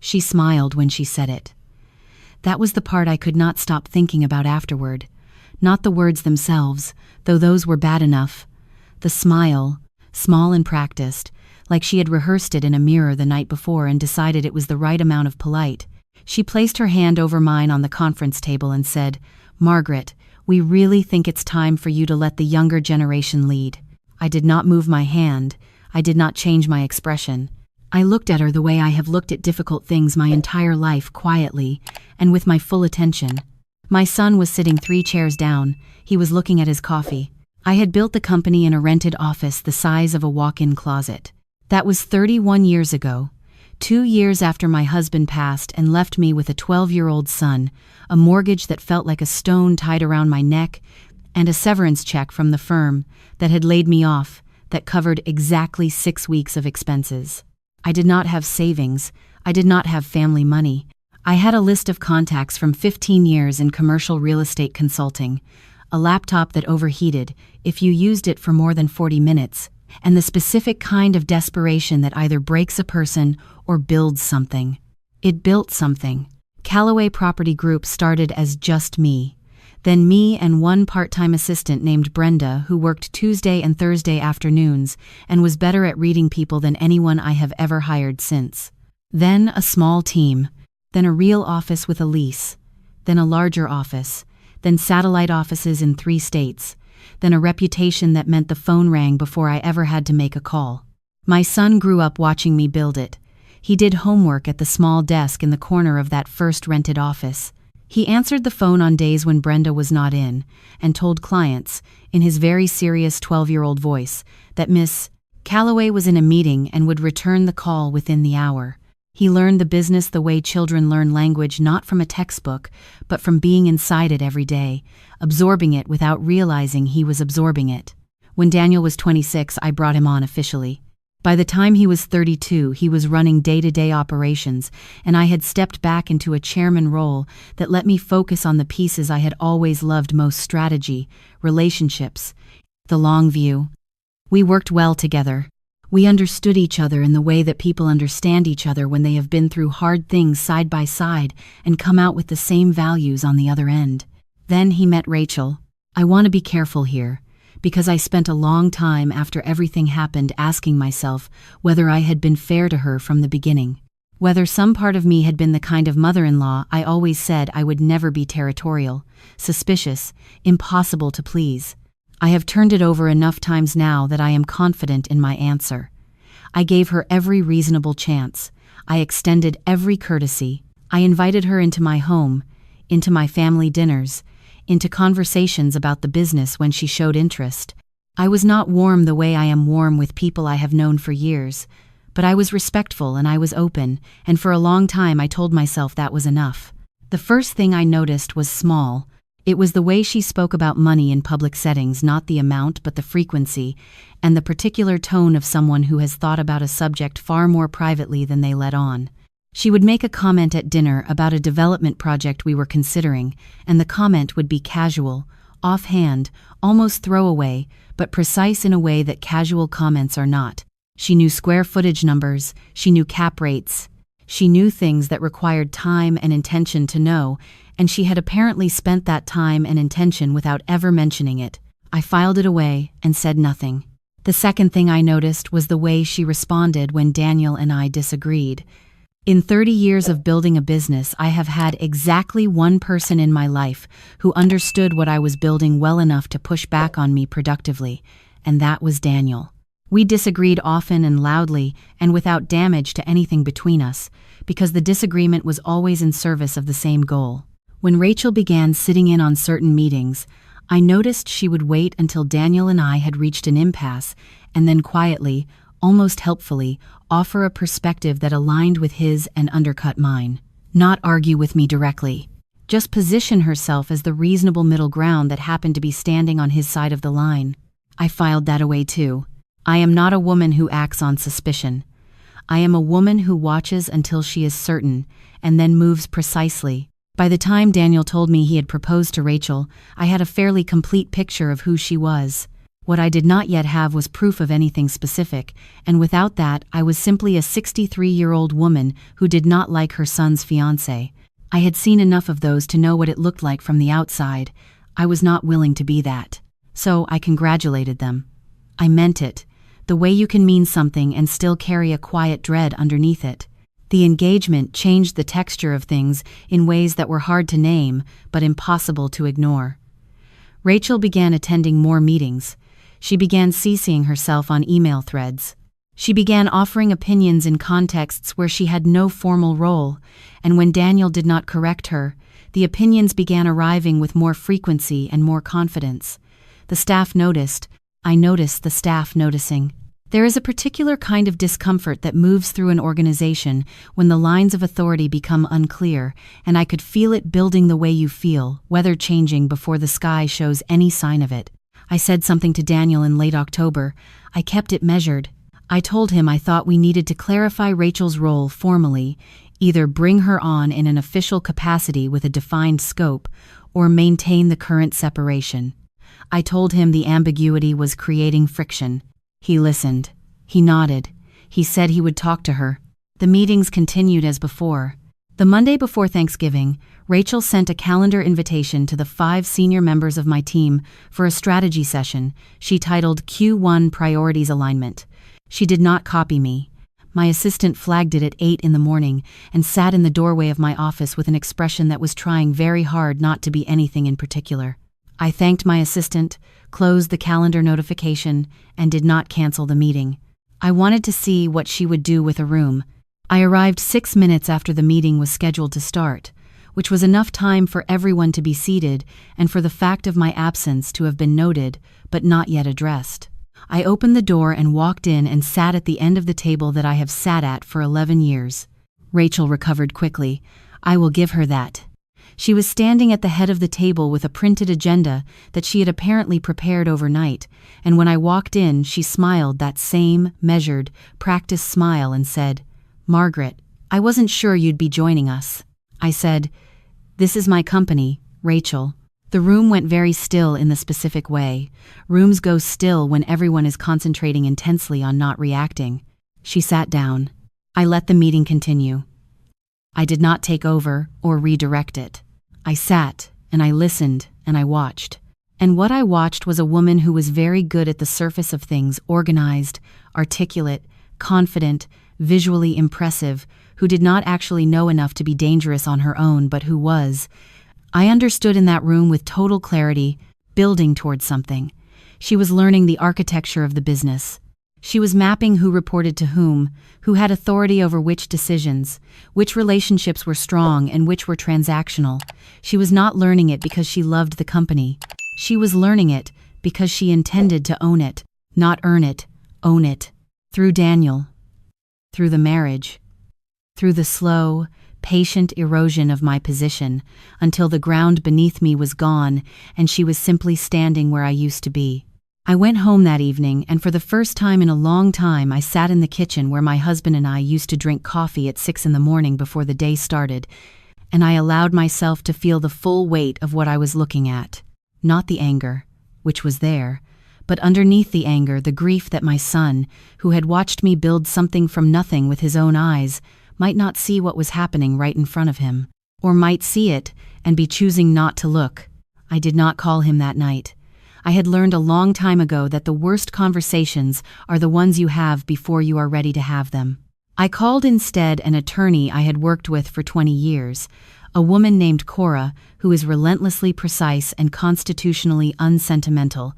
She smiled when she said it. That was the part I could not stop thinking about afterward. Not the words themselves, though those were bad enough. The smile, small and practiced, like she had rehearsed it in a mirror the night before and decided it was the right amount of polite. She placed her hand over mine on the conference table and said, "Margaret, we really think it's time for you to let the younger generation lead." I did not move my hand. I did not change my expression. I looked at her the way I have looked at difficult things my entire life, quietly, and with my full attention. My son was sitting 3 chairs down. He was looking at his coffee. I had built the company in a rented office the size of a walk-in closet. That was 31 years ago, 2 years after my husband passed and left me with a 12-year-old son, a mortgage that felt like a stone tied around my neck, and a severance check from the firm that had laid me off that covered exactly 6 weeks of expenses. I did not have savings. I did not have family money. I had a list of contacts from 15 years in commercial real estate consulting, a laptop that overheated if you used it for more than 40 minutes, and the specific kind of desperation that either breaks a person or builds something. It built something. Callaway Property Group started as just me. Then me and one part-time assistant named Brenda who worked Tuesday and Thursday afternoons and was better at reading people than anyone I have ever hired since. Then a small team. Then a real office with a lease. Then a larger office. Then satellite offices in 3 states. Then a reputation that meant the phone rang before I ever had to make a call. My son grew up watching me build it. He did homework at the small desk in the corner of that first rented office. He answered the phone on days when Brenda was not in, and told clients, in his very serious 12-year-old voice, that Miss Callaway was in a meeting and would return the call within the hour. He learned the business the way children learn language, not from a textbook, but from being inside it every day, absorbing it without realizing he was absorbing it. When Daniel was 26, I brought him on officially. By the time he was 32, he was running day-to-day operations, and I had stepped back into a chairman role that let me focus on the pieces I had always loved most: strategy, relationships, the long view. We worked well together. We understood each other in the way that people understand each other when they have been through hard things side by side and come out with the same values on the other end. Then he met Rachel. I want to be careful here, because I spent a long time after everything happened asking myself whether I had been fair to her from the beginning. Whether some part of me had been the kind of mother-in-law I always said I would never be: territorial, suspicious, impossible to please. I have turned it over enough times now that I am confident in my answer. I gave her every reasonable chance. I extended every courtesy. I invited her into my home, into my family dinners, into conversations about the business when she showed interest. I was not warm the way I am warm with people I have known for years, but I was respectful and I was open, and for a long time I told myself that was enough. The first thing I noticed was small. It was the way she spoke about money in public settings, not the amount but the frequency, and the particular tone of someone who has thought about a subject far more privately than they let on. She would make a comment at dinner about a development project we were considering, and the comment would be casual, offhand, almost throwaway, but precise in a way that casual comments are not. She knew square footage numbers, she knew cap rates, she knew things that required time and intention to know, and she had apparently spent that time and intention without ever mentioning it. I filed it away and said nothing. The second thing I noticed was the way she responded when Daniel and I disagreed. In 30 years of building a business, I have had exactly one person in my life who understood what I was building well enough to push back on me productively, and that was Daniel. We disagreed often and loudly and without damage to anything between us, because the disagreement was always in service of the same goal. When Rachel began sitting in on certain meetings, I noticed she would wait until Daniel and I had reached an impasse and then quietly, almost helpfully, offer a perspective that aligned with his and undercut mine. Not argue with me directly. Just position herself as the reasonable middle ground that happened to be standing on his side of the line. I filed that away too. I am not a woman who acts on suspicion. I am a woman who watches until she is certain and then moves precisely. By the time Daniel told me he had proposed to Rachel, I had a fairly complete picture of who she was. What I did not yet have was proof of anything specific, and without that, I was simply a 63-year-old woman who did not like her son's fiancé. I had seen enough of those to know what it looked like from the outside. I was not willing to be that. So I congratulated them. I meant it. The way you can mean something and still carry a quiet dread underneath it. The engagement changed the texture of things in ways that were hard to name, but impossible to ignore. Rachel began attending more meetings. She began CCing herself on email threads. She began offering opinions in contexts where she had no formal role, and when Daniel did not correct her, the opinions began arriving with more frequency and more confidence. The staff noticed. I noticed the staff noticing. There is a particular kind of discomfort that moves through an organization when the lines of authority become unclear, and I could feel it building the way you feel, weather changing before the sky shows any sign of it. I said something to Daniel in late October. I kept it measured. I told him I thought we needed to clarify Rachel's role formally, either bring her on in an official capacity with a defined scope, or maintain the current separation. I told him the ambiguity was creating friction. He listened. He nodded. He said he would talk to her. The meetings continued as before. The Monday before Thanksgiving, Rachel sent a calendar invitation to the 5 senior members of my team for a strategy session she titled Q1 Priorities Alignment. She did not copy me. My assistant flagged it at 8 in the morning and sat in the doorway of my office with an expression that was trying very hard not to be anything in particular. I thanked my assistant, closed the calendar notification, and did not cancel the meeting. I wanted to see what she would do with a room. I arrived 6 minutes after the meeting was scheduled to start, which was enough time for everyone to be seated and for the fact of my absence to have been noted, but not yet addressed. I opened the door and walked in and sat at the end of the table that I have sat at for 11 years. Rachel recovered quickly. I will give her that. She was standing at the head of the table with a printed agenda that she had apparently prepared overnight, and when I walked in, she smiled that same, measured, practiced smile and said, "Margaret, I wasn't sure you'd be joining us." I said, "This is my company, Rachel." The room went very still in the specific way. Rooms go still when everyone is concentrating intensely on not reacting. She sat down. I let the meeting continue. I did not take over or redirect it. I sat, and I listened, and I watched. And what I watched was a woman who was very good at the surface of things, organized, articulate, confident, visually impressive, who did not actually know enough to be dangerous on her own, but who was. I understood in that room with total clarity, building towards something. She was learning the architecture of the business. She was mapping who reported to whom, who had authority over which decisions, which relationships were strong and which were transactional. She was not learning it because she loved the company. She was learning it because she intended to own it, not earn it, own it. Through Daniel. Through the marriage. Through the slow, patient erosion of my position until the ground beneath me was gone and she was simply standing where I used to be. I went home that evening, and for the first time in a long time I sat in the kitchen where my husband and I used to drink coffee at 6 in the morning before the day started, and I allowed myself to feel the full weight of what I was looking at. Not the anger, which was there, but underneath the anger, the grief that my son, who had watched me build something from nothing with his own eyes, might not see what was happening right in front of him, or might see it and be choosing not to look. I did not call him that night. I had learned a long time ago that the worst conversations are the ones you have before you are ready to have them. I called instead an attorney I had worked with for 20 years, a woman named Cora, who is relentlessly precise and constitutionally unsentimental,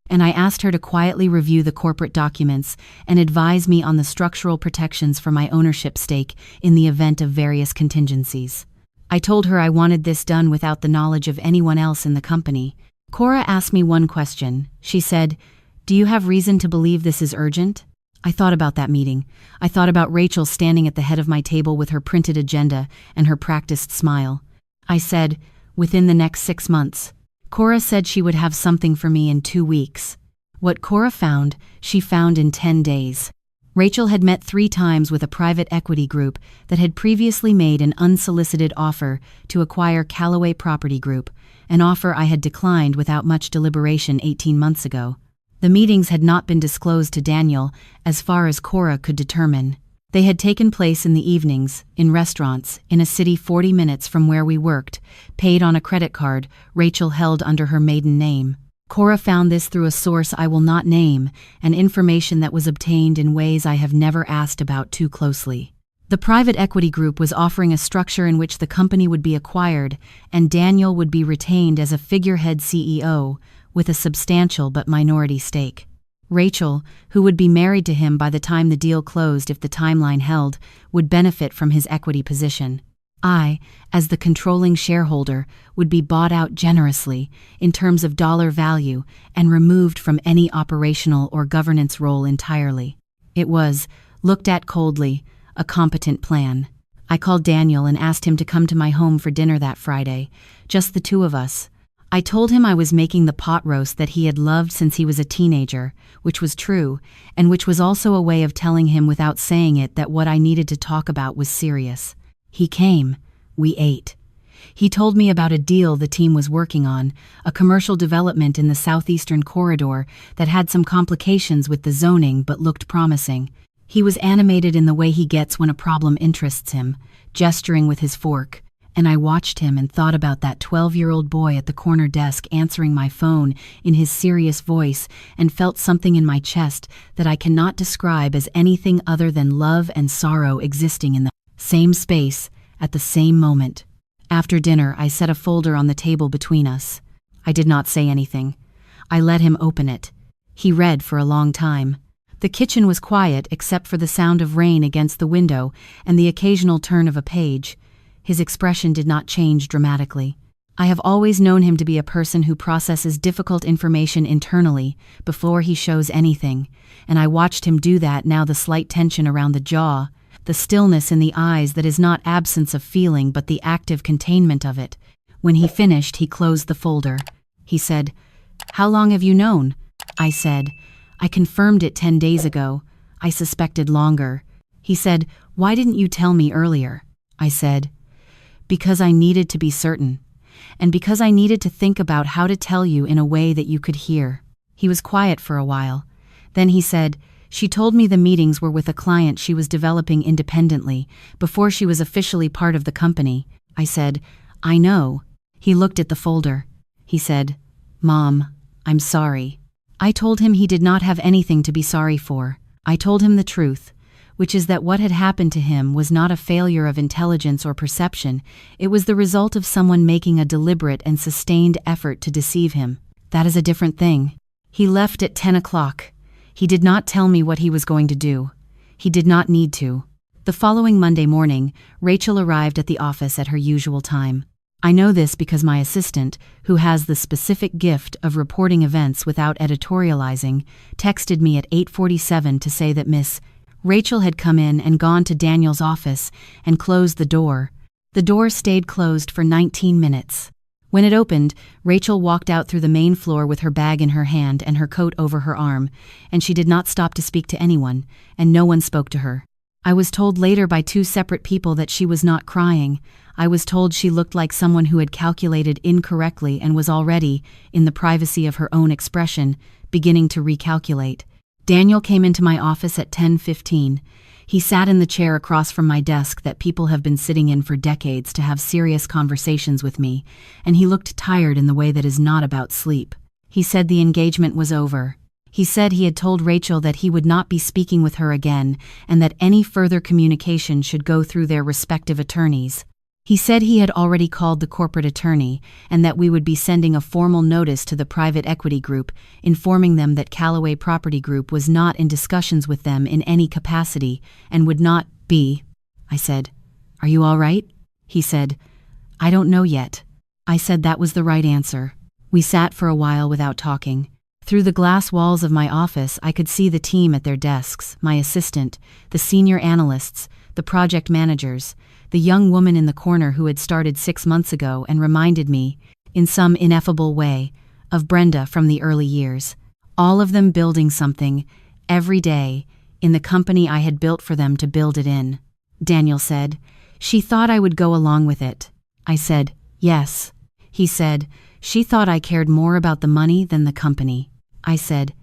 and I asked her to quietly review the corporate documents and advise me on the structural protections for my ownership stake in the event of various contingencies. I told her I wanted this done without the knowledge of anyone else in the company. Cora asked me one question. She said, "Do you have reason to believe this is urgent?" I thought about that meeting. I thought about Rachel standing at the head of my table with her printed agenda and her practiced smile. I said, "Within the next 6 months." Cora said she would have something for me in 2 weeks. What Cora found, she found in 10 days. Rachel had met 3 times with a private equity group that had previously made an unsolicited offer to acquire Callaway Property Group, an offer I had declined without much deliberation 18 months ago. The meetings had not been disclosed to Daniel, as far as Cora could determine. They had taken place in the evenings, in restaurants, in a city 40 minutes from where we worked, paid on a credit card Rachel held under her maiden name. Cora found this through a source I will not name, and information that was obtained in ways I have never asked about too closely. The private equity group was offering a structure in which the company would be acquired, and Daniel would be retained as a figurehead CEO, with a substantial but minority stake. Rachel, who would be married to him by the time the deal closed if the timeline held, would benefit from his equity position. I, as the controlling shareholder, would be bought out generously, in terms of dollar value, and removed from any operational or governance role entirely. It was, looked at coldly, a competent plan. I called Daniel and asked him to come to my home for dinner that Friday, just the two of us. I told him I was making the pot roast that he had loved since he was a teenager, which was true, and which was also a way of telling him without saying it that what I needed to talk about was serious. He came. We ate. He told me about a deal the team was working on, a commercial development in the southeastern corridor that had some complications with the zoning but looked promising. He was animated in the way he gets when a problem interests him, gesturing with his fork, and I watched him and thought about that 12-year-old boy at the corner desk answering my phone in his serious voice and felt something in my chest that I cannot describe as anything other than love and sorrow existing in the same space at the same moment. After dinner, I set a folder on the table between us. I did not say anything. I let him open it. He read for a long time. The kitchen was quiet except for the sound of rain against the window and the occasional turn of a page. His expression did not change dramatically. I have always known him to be a person who processes difficult information internally before he shows anything, and I watched him do that now, the slight tension around the jaw, the stillness in the eyes that is not absence of feeling but the active containment of it. When he finished, he closed the folder. He said, "How long have you known?" I said, "I confirmed it 10 days ago. I suspected longer." He said, "Why didn't you tell me earlier?" I said, "Because I needed to be certain, and because I needed to think about how to tell you in a way that you could hear." He was quiet for a while. Then he said, "She told me the meetings were with a client she was developing independently, before she was officially part of the company." I said, "I know." He looked at the folder. He said, "Mom, I'm sorry." I told him he did not have anything to be sorry for. I told him the truth, which is that what had happened to him was not a failure of intelligence or perception. It was the result of someone making a deliberate and sustained effort to deceive him. That is a different thing. He left at 10 o'clock. He did not tell me what he was going to do. He did not need to. The following Monday morning, Rachel arrived at the office at her usual time. I know this because my assistant, who has the specific gift of reporting events without editorializing, texted me at 8:47 to say that Miss Rachel had come in and gone to Daniel's office and closed the door. The door stayed closed for 19 minutes. When it opened, Rachel walked out through the main floor with her bag in her hand and her coat over her arm, and she did not stop to speak to anyone, and no one spoke to her. I was told later by 2 separate people that she was not crying. I was told she looked like someone who had calculated incorrectly and was already, in the privacy of her own expression, beginning to recalculate. Daniel came into my office at 10:15. He sat in the chair across from my desk that people have been sitting in for decades to have serious conversations with me, and he looked tired in the way that is not about sleep. He said the engagement was over. He said he had told Rachel that he would not be speaking with her again and that any further communication should go through their respective attorneys. He said he had already called the corporate attorney and that we would be sending a formal notice to the private equity group, informing them that Callaway Property Group was not in discussions with them in any capacity and would not be. I said, "Are you all right?" He said, "I don't know yet." I said that was the right answer. We sat for a while without talking. Through the glass walls of my office, I could see the team at their desks, my assistant, the senior analysts, the project managers, the young woman in the corner who had started 6 months ago and reminded me, in some ineffable way, of Brenda from the early years. All of them building something, every day, in the company I had built for them to build it in. Daniel said, "She thought I would go along with it." I said, "Yes." He said, "She thought I cared more about the money than the company." I said,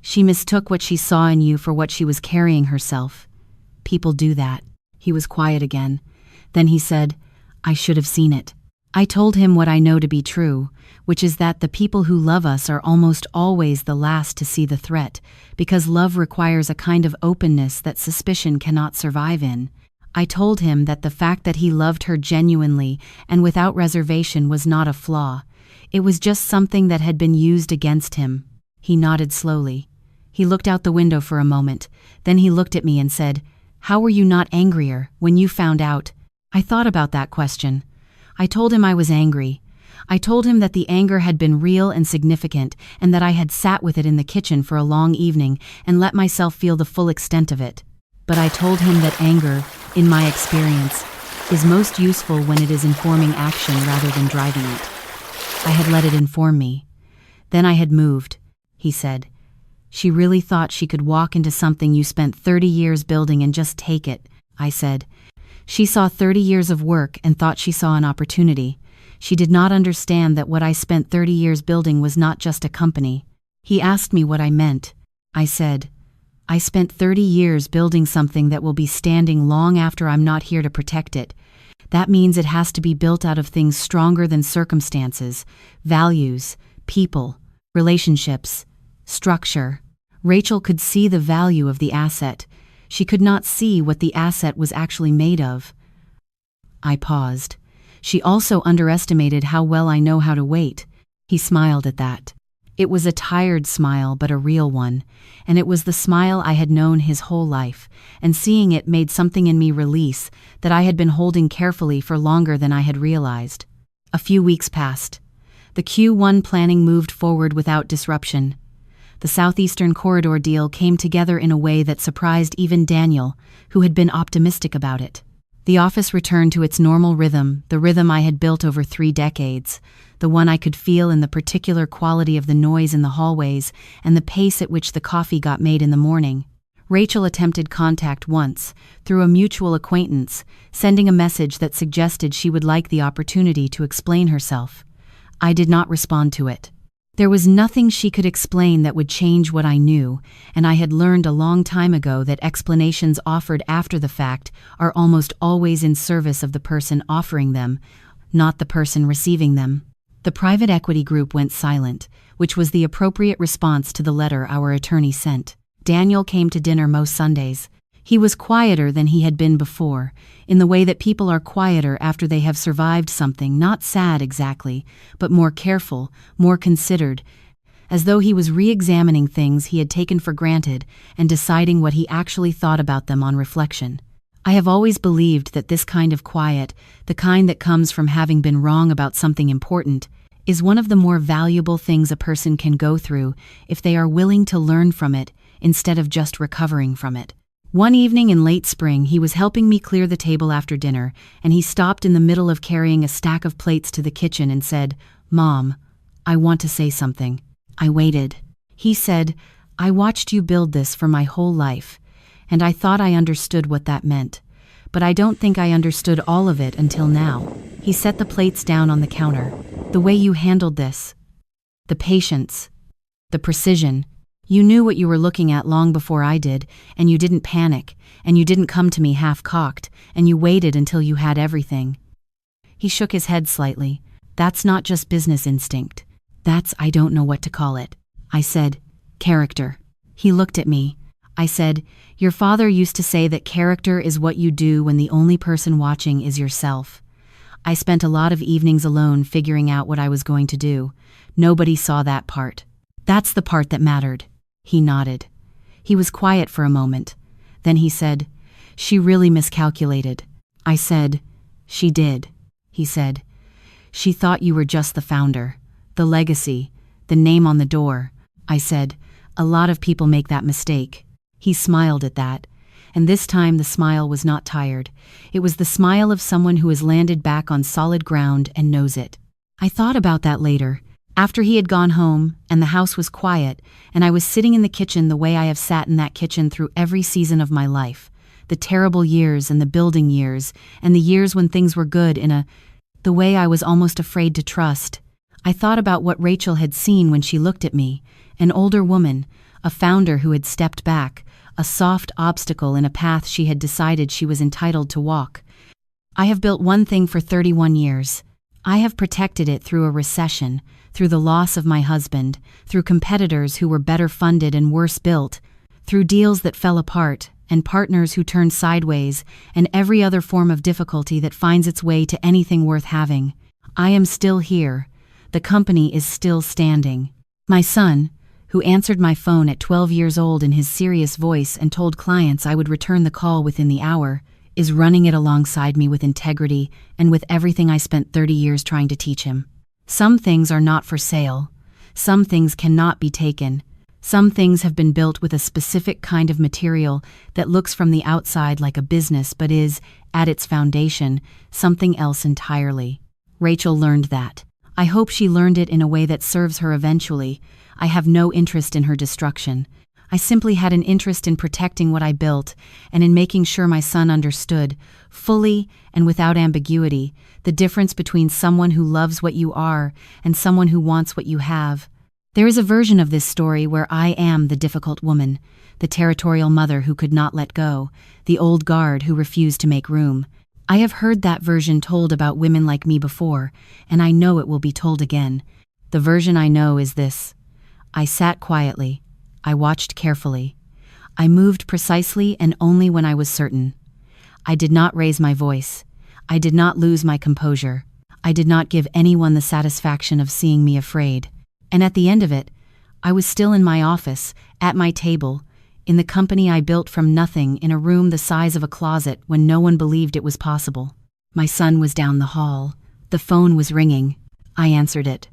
She mistook what she saw in you for what she was carrying herself. People do that. He was quiet again. Then he said, I should have seen it. I told him what I know to be true, which is that the people who love us are almost always the last to see the threat, because love requires a kind of openness that suspicion cannot survive in. I told him that the fact that he loved her genuinely and without reservation was not a flaw. It was just something that had been used against him. He nodded slowly. He looked out the window for a moment. Then he looked at me and said, How were you not angrier when you found out? I thought about that question. I told him I was angry. I told him that the anger had been real and significant, and that I had sat with it in the kitchen for a long evening and let myself feel the full extent of it. But I told him that anger, in my experience, is most useful when it is informing action rather than driving it. I had let it inform me. Then I had moved, he said. She really thought she could walk into something you spent 30 years building and just take it, I said. She saw 30 years of work and thought she saw an opportunity. She did not understand that what I spent 30 years building was not just a company. He asked me what I meant. I said, I spent 30 years building something that will be standing long after I'm not here to protect it. That means it has to be built out of things stronger than circumstances, values, people, relationships, structure. Rachel could see the value of the asset. She could not see what the asset was actually made of. I paused. She also underestimated how well I know how to wait. He smiled at that. It was a tired smile, but a real one, and it was the smile I had known his whole life, and seeing it made something in me release that I had been holding carefully for longer than I had realized. A few weeks passed. The Q1 planning moved forward without disruption. The Southeastern Corridor deal came together in a way that surprised even Daniel, who had been optimistic about it. The office returned to its normal rhythm, the rhythm I had built over 3 decades, the one I could feel in the particular quality of the noise in the hallways and the pace at which the coffee got made in the morning. Rachel attempted contact once, through a mutual acquaintance, sending a message that suggested she would like the opportunity to explain herself. I did not respond to it. There was nothing she could explain that would change what I knew, and I had learned a long time ago that explanations offered after the fact are almost always in service of the person offering them, not the person receiving them. The private equity group went silent, which was the appropriate response to the letter our attorney sent. Daniel came to dinner most Sundays. He was quieter than he had been before, in the way that people are quieter after they have survived something, not sad exactly, but more careful, more considered, as though he was re-examining things he had taken for granted and deciding what he actually thought about them on reflection. I have always believed that this kind of quiet, the kind that comes from having been wrong about something important, is one of the more valuable things a person can go through if they are willing to learn from it instead of just recovering from it. One evening in late spring, he was helping me clear the table after dinner, and he stopped in the middle of carrying a stack of plates to the kitchen and said, "Mom, I want to say something." I waited. He said, "I watched you build this for my whole life, and I thought I understood what that meant. But I don't think I understood all of it until now." He set the plates down on the counter. "The way you handled this, the patience, the precision. You knew what you were looking at long before I did, and you didn't panic, and you didn't come to me half-cocked, and you waited until you had everything." He shook his head slightly. "That's not just business instinct. That's, I don't know what to call it." I said, "Character." He looked at me. I said, "Your father used to say that character is what you do when the only person watching is yourself." I spent a lot of evenings alone figuring out what I was going to do. Nobody saw that part. That's the part that mattered. He nodded. He was quiet for a moment. Then he said, "She really miscalculated." I said, "She did." He said, "She thought you were just the founder, the legacy, the name on the door." I said, "A lot of people make that mistake." He smiled at that, and this time the smile was not tired. It was the smile of someone who has landed back on solid ground and knows it. I thought about that later, after he had gone home and the house was quiet, and I was sitting in the kitchen the way I have sat in that kitchen through every season of my life, the terrible years and the building years, and the years when things were good the way I was almost afraid to trust. I thought about what Rachel had seen when she looked at me, an older woman, a founder who had stepped back, a soft obstacle in a path she had decided she was entitled to walk. I have built one thing for 31 years. I have protected it through a recession, through the loss of my husband, through competitors who were better funded and worse built, through deals that fell apart, and partners who turned sideways, and every other form of difficulty that finds its way to anything worth having. I am still here. The company is still standing. My son, who answered my phone at 12 years old in his serious voice and told clients I would return the call within the hour, is running it alongside me with integrity and with everything I spent 30 years trying to teach him. Some things are not for sale. Some things cannot be taken. Some things have been built with a specific kind of material that looks from the outside like a business but is, at its foundation, something else entirely. Rachel learned that. I hope she learned it in a way that serves her eventually. I have no interest in her destruction. I simply had an interest in protecting what I built and in making sure my son understood, fully and without ambiguity, the difference between someone who loves what you are and someone who wants what you have. There is a version of this story where I am the difficult woman, the territorial mother who could not let go, the old guard who refused to make room. I have heard that version told about women like me before, and I know it will be told again. The version I know is this. I sat quietly. I watched carefully. I moved precisely and only when I was certain. I did not raise my voice. I did not lose my composure. I did not give anyone the satisfaction of seeing me afraid. And at the end of it, I was still in my office, at my table, in the company I built from nothing in a room the size of a closet when no one believed it was possible. My son was down the hall. The phone was ringing. I answered it.